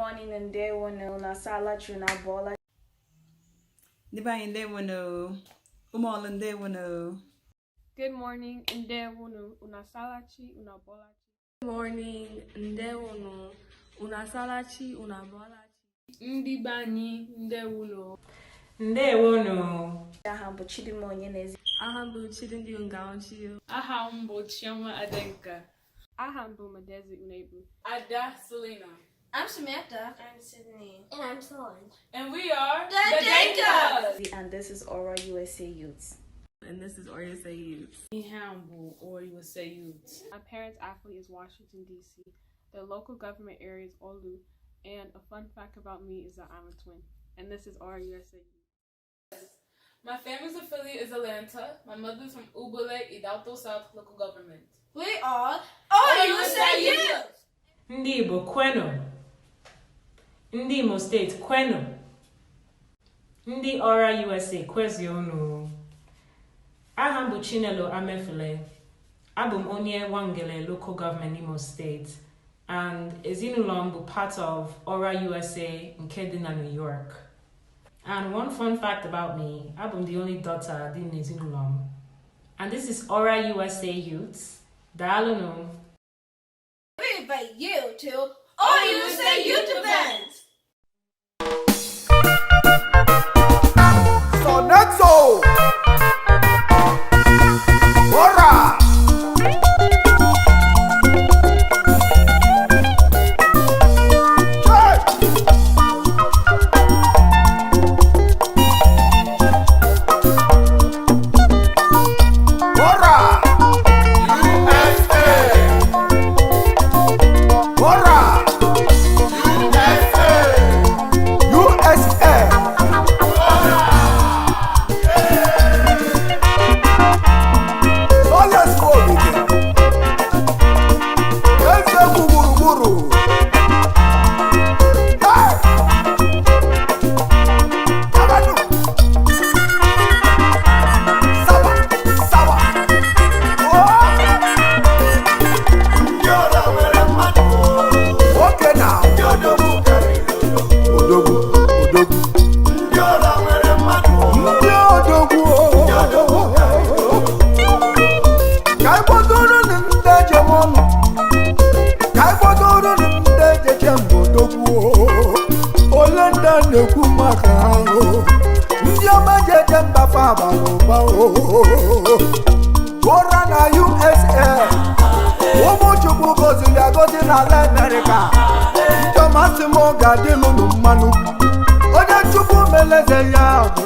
morning and day one na sala trina bola. Diba in day one all in day one. Good morning, ndewonu, unasalachi, unabolachi. Good morning, ndewonu, unasalachi, unabolachi. Ndị be anyị, ndewonu. Ndewonu. Aha bụ Chidimonye n'ezi. Aha m bụ Chidindi Ngaonchi. Aha m bụ Chioma Adenka. Aha m bụ Madezi Unebu. Ada Selena. I'm Samantha. I'm Sydney. And I'm Solange. And we are The Dankers! And this is ORA USA Youths. And this is ORA Youth. Humble or USA Youth. My parents' athlete is Washington, D.C. Their local government area is Olu. And a fun fact about me is that I'm a twin. And this is ORA USA Youth. My family's affiliate is Atlanta. My mother's from Ubule, Idalto South local government. We are ORA USA Youth! Ndị Igbo kwenu. Ndị Imo State kwenu. Ndị ORA USA kwezi unu. Aha m bụ Chinelo Amefule. Abụ m onye Wangele local government Imo State. And ezinụlọ m bụ part of ORA USA nke dị na New York. And one fun fact about me, abụ m the only daughter dị n'ezinụlọ m. And this is ORA USA Youths. Daalụnụ. We invite you to ORA USA Youth events! Sonetso! ORA! na-ekwu maka ahụ ndị ọma jeje mba fa abalị ụra na USA ụmụ Chukwu goziri agozi n'ala Amerịka ndị ọmasị m ga-adịlụ mmanụ onye Chukwu meleze ya bụ